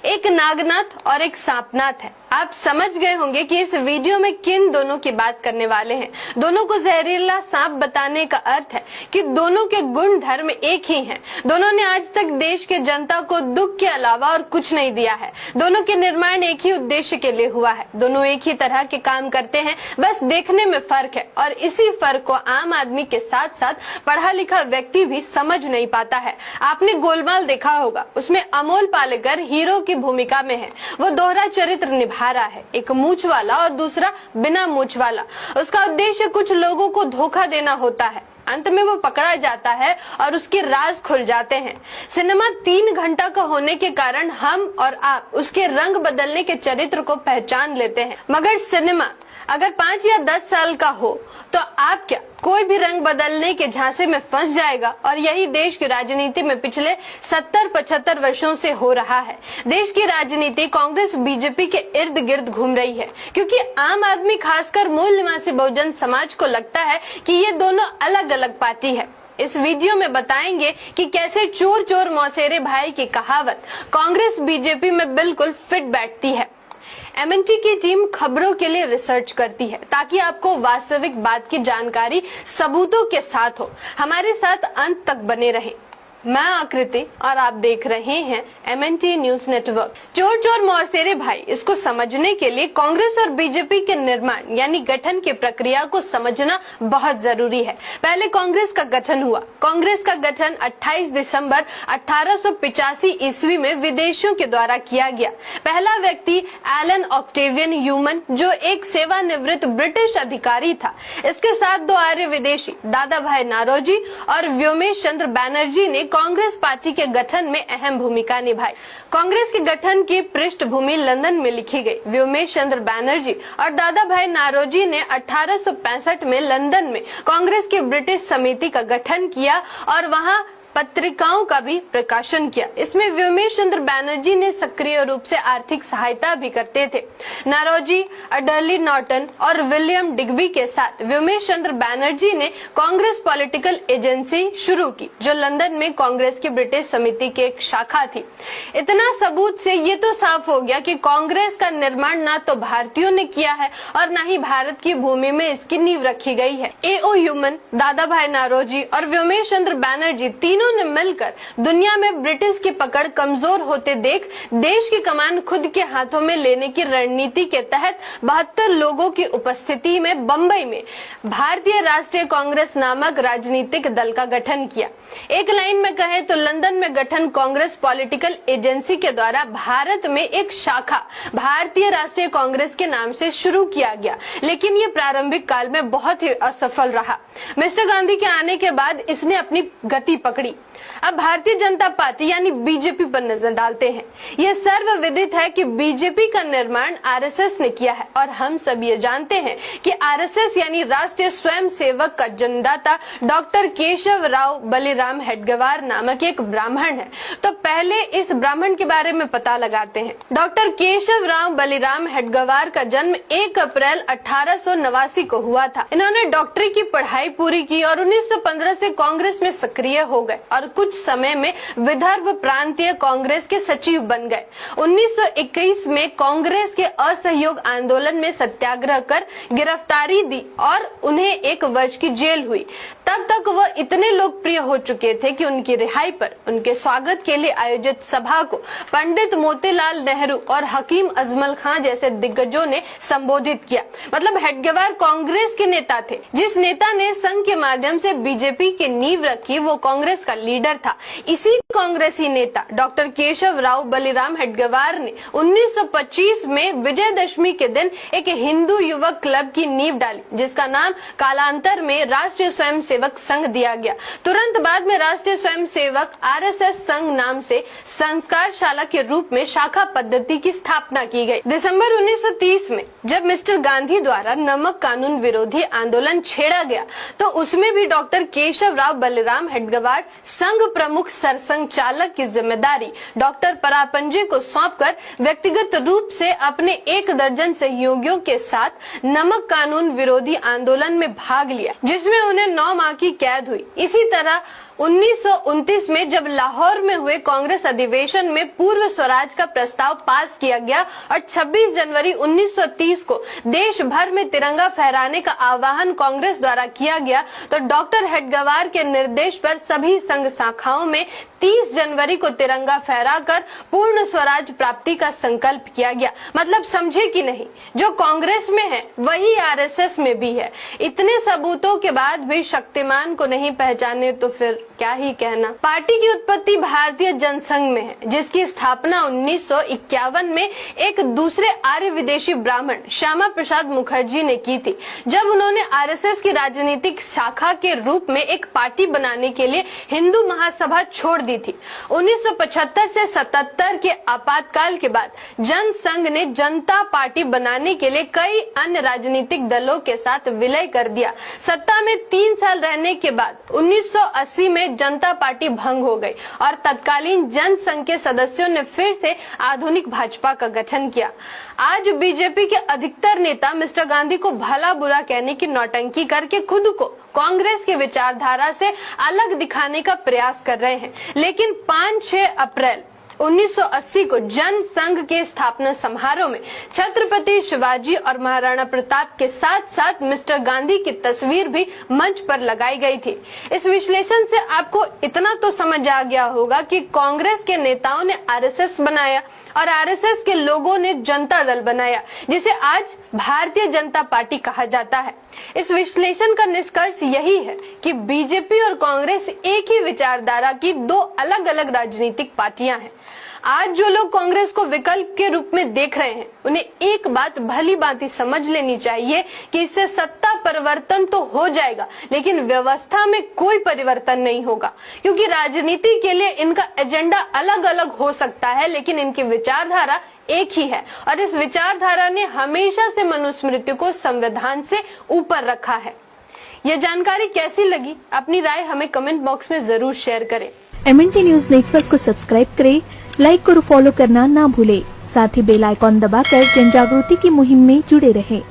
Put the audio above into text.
एक नागनाथ और एक सांपनाथ है। आप समझ गए होंगे कि इस वीडियो में किन दोनों की बात करने वाले हैं। दोनों को जहरीला सांप बताने का अर्थ है कि दोनों के गुण धर्म एक ही हैं। दोनों ने आज तक देश के जनता को दुख के अलावा और कुछ नहीं दिया है। दोनों के निर्माण एक ही उद्देश्य के लिए हुआ है। दोनों एक ही तरह के काम करते हैं, बस देखने में फर्क है और इसी फर्क को आम आदमी के साथ साथ पढ़ा लिखा व्यक्ति भी समझ नहीं पाता है। आपने गोलमाल देखा होगा, उसमें अमोल पालेकर हीरो की भूमिका में है। वो दोहरा चरित्र निभा रहा है, एक मूंछ वाला और दूसरा बिना मूंछ वाला। उसका उद्देश्य कुछ लोगों को धोखा देना होता है। अंत में वो पकड़ा जाता है और उसके राज खुल जाते हैं। सिनेमा 3 घंटा का होने के कारण हम और आप उसके रंग बदलने के चरित्र को पहचान लेते हैं, मगर सिनेमा अगर 5 या 10 साल का हो तो आप क्या कोई भी रंग बदलने के झांसे में फंस जाएगा। और यही देश की राजनीति में पिछले 70-75 वर्षों से हो रहा है। देश की राजनीति कांग्रेस बीजेपी के इर्द गिर्द घूम रही है, क्योंकि आम आदमी खासकर मूल निवासी बहुजन समाज को लगता है कि ये दोनों अलग अलग पार्टी है। इस वीडियो में बताएंगे कि कैसे चोर चोर मौसेरे भाई की कहावत कांग्रेस बीजेपी में बिल्कुल फिट बैठती है। एमएनटी की टीम खबरों के लिए रिसर्च करती है ताकि आपको वास्तविक बात की जानकारी सबूतों के साथ हो। हमारे साथ अंत तक बने रहें। मैं आकृति और आप देख रहे हैं एमएनटी न्यूज नेटवर्क। चोर चोर मौसेरे भाई, इसको समझने के लिए कांग्रेस और बीजेपी के निर्माण यानी गठन की प्रक्रिया को समझना बहुत जरूरी है। पहले कांग्रेस का गठन हुआ। कांग्रेस का गठन 28 दिसंबर 1885 ईस्वी में विदेशियों के द्वारा किया गया। पहला व्यक्ति एलन ऑक्टेवियन ह्यूमन, जो एक सेवानिवृत्त ब्रिटिश अधिकारी था। इसके साथ 2 आर्य विदेशी, दादा भाई नारोजी और व्योमेश चंद्र बैनर्जी ने कांग्रेस पार्टी के गठन में अहम भूमिका निभाई। कांग्रेस के गठन की पृष्ठभूमि लंदन में लिखी गई। व्योमेश चंद्र बैनर्जी और दादा भाई नारोजी ने 1865 में लंदन में कांग्रेस की ब्रिटिश समिति का गठन किया और वहां पत्रिकाओं का भी प्रकाशन किया। इसमें व्योमेश चंद्र बैनर्जी ने सक्रिय रूप से आर्थिक सहायता भी करते थे। नारोजी, अडरली नॉर्टन और विलियम डिग्बी के साथ व्योमेश चंद्र बैनर्जी ने कांग्रेस पॉलिटिकल एजेंसी शुरू की, जो लंदन में कांग्रेस की ब्रिटिश समिति की एक शाखा थी। इतना सबूत से ये तो साफ हो गया कि कांग्रेस का निर्माण ना तो भारतीयों ने किया है और न ही भारत की भूमि में इसकी नींव रखी गई है। A.O. ह्यूमन, दादा भाई नारोजी और व्योमेश चंद्र बैनर्जी तीनों ने मिलकर दुनिया में ब्रिटिश की पकड़ कमजोर होते देख देश की कमान खुद के हाथों में लेने की रणनीति के तहत 72 लोगों की उपस्थिति में बंबई में भारतीय राष्ट्रीय कांग्रेस नामक राजनीतिक दल का गठन किया। एक लाइन में कहे तो लंदन में गठन कांग्रेस पॉलिटिकल एजेंसी के द्वारा भारत में एक शाखा भारतीय राष्ट्रीय कांग्रेस के नाम से शुरू किया गया, लेकिन ये प्रारंभिक काल में बहुत ही असफल रहा। मिस्टर गांधी के आने के बाद इसने अपनी गति पकड़ी। अब भारतीय जनता पार्टी यानी बीजेपी पर नजर डालते हैं। यह सर्वविदित है कि बीजेपी का निर्माण आरएसएस ने किया है और हम सब ये जानते हैं कि आरएसएस यानी राष्ट्रीय स्वयंसेवक का जन्मदाता डॉक्टर केशव राव बलिराम हेडगेवार नामक एक ब्राह्मण है। तो पहले इस ब्राह्मण के बारे में पता लगाते हैं। डॉक्टर केशव राव बलिराम हेडगेवार का जन्म 1 अप्रैल 1889 को हुआ था। इन्होंने डॉक्टरी की पढ़ाई पूरी की और 1915 से कांग्रेस में सक्रिय हो गए और कुछ समय में विदर्भ प्रांतीय कांग्रेस के सचिव बन गए। 1921 में कांग्रेस के असहयोग आंदोलन में सत्याग्रह कर गिरफ्तारी दी और उन्हें 1 वर्ष की जेल हुई। तब तक वह इतने लोकप्रिय हो चुके थे कि उनकी रिहाई पर उनके स्वागत के लिए आयोजित सभा को पंडित मोतीलाल नेहरू और हकीम अजमल खान जैसे दिग्गजों ने संबोधित किया। मतलब हेडगेवार कांग्रेस के नेता थे। जिस नेता ने संघ के माध्यम से बीजेपी की नींव रखी, वो कांग्रेस का लीडर था। इसी कांग्रेसी नेता डॉक्टर केशव राव बलिराम हेडगेवार ने 1925 में विजयदशमी के दिन एक हिंदू युवक क्लब की नींव डाली, जिसका नाम कालांतर में राष्ट्रीय स्वयंसेवक संघ दिया गया। तुरंत बाद में राष्ट्रीय स्वयंसेवक आरएसएस संघ नाम से संस्कारशाला के रूप में शाखा पद्धति की स्थापना की गई। दिसंबर 1930 में जब मिस्टर गांधी द्वारा नमक कानून विरोधी आंदोलन छेड़ा गया, तो उसमें भी डॉक्टर केशव राव बलिराम हेडगेवार संघ प्रमुख सरसंघ चालक की जिम्मेदारी डॉक्टर परापंजे को सौंपकर व्यक्तिगत रूप से अपने 1 दर्जन सहयोगियों के साथ नमक कानून विरोधी आंदोलन में भाग लिया, जिसमें उन्हें 9 माह की कैद हुई। इसी तरह 1929 में जब लाहौर में हुए कांग्रेस अधिवेशन में पूर्व स्वराज का प्रस्ताव पास किया गया और 26 जनवरी 1930 को देश भर में तिरंगा फहराने का आह्वान कांग्रेस द्वारा किया गया, तो डॉक्टर हेडगेवार के निर्देश पर सभी संघ शाखाओं में 30 जनवरी को तिरंगा फहराकर पूर्ण स्वराज प्राप्ति का संकल्प किया गया। मतलब समझे कि नहीं, जो कांग्रेस में है वही आरएसएस में भी है। इतने सबूतों के बाद भी शक्तिमान को नहीं पहचाने तो फिर क्या ही कहना। पार्टी की उत्पत्ति भारतीय जनसंघ में है, जिसकी स्थापना 1951 में एक दूसरे आर्य विदेशी ब्राह्मण श्यामा प्रसाद मुखर्जी ने की थी, जब उन्होंने आरएसएस की राजनीतिक शाखा के रूप में एक पार्टी बनाने के लिए हिंदू महासभा छोड़ दी थी। 1975 से 77 के आपातकाल के बाद जनसंघ ने जनता पार्टी बनाने के लिए कई अन्य राजनीतिक दलों के साथ विलय कर दिया। सत्ता में 3 साल रहने के बाद 1980 में जनता पार्टी भंग हो गई और तत्कालीन जनसंघ के सदस्यों ने फिर से आधुनिक भाजपा का गठन किया। आज बीजेपी के अधिकतर नेता मिस्टर गांधी को भला बुरा कहने की नौटंकी करके खुद को कांग्रेस की विचारधारा से अलग दिखाने का प्रयास कर रहे हैं, लेकिन 5-6 अप्रैल 1980 को जनसंघ के स्थापना समारोह में छत्रपति शिवाजी और महाराणा प्रताप के साथ साथ मिस्टर गांधी की तस्वीर भी मंच पर लगाई गई थी। इस विश्लेषण से आपको इतना तो समझ आ गया होगा कि कांग्रेस के नेताओं ने आरएसएस बनाया और आरएसएस के लोगों ने जनता दल बनाया, जिसे आज भारतीय जनता पार्टी कहा जाता है। इस विश्लेषण का निष्कर्ष यही है कि बीजेपी और कांग्रेस एक ही विचारधारा की दो अलग अलग राजनीतिक पार्टियां हैं। आज जो लोग कांग्रेस को विकल्प के रूप में देख रहे हैं, उन्हें एक बात भली भांति समझ लेनी चाहिए कि इससे सत्ता परिवर्तन तो हो जाएगा, लेकिन व्यवस्था में कोई परिवर्तन नहीं होगा, क्योंकि राजनीति के लिए इनका एजेंडा अलग अलग हो सकता है, लेकिन इनकी विचारधारा एक ही है और इस विचारधारा ने हमेशा से मनुस्मृति को संविधान से ऊपर रखा है। यह जानकारी कैसी लगी, अपनी राय हमें कमेंट बॉक्स में जरूर शेयर करें। MNT न्यूज नेटवर्क को सब्सक्राइब करें, लाइक और फॉलो करना ना भूले। साथ ही बेल आइकॉन दबाकर जन जागृति की मुहिम में जुड़े रहें।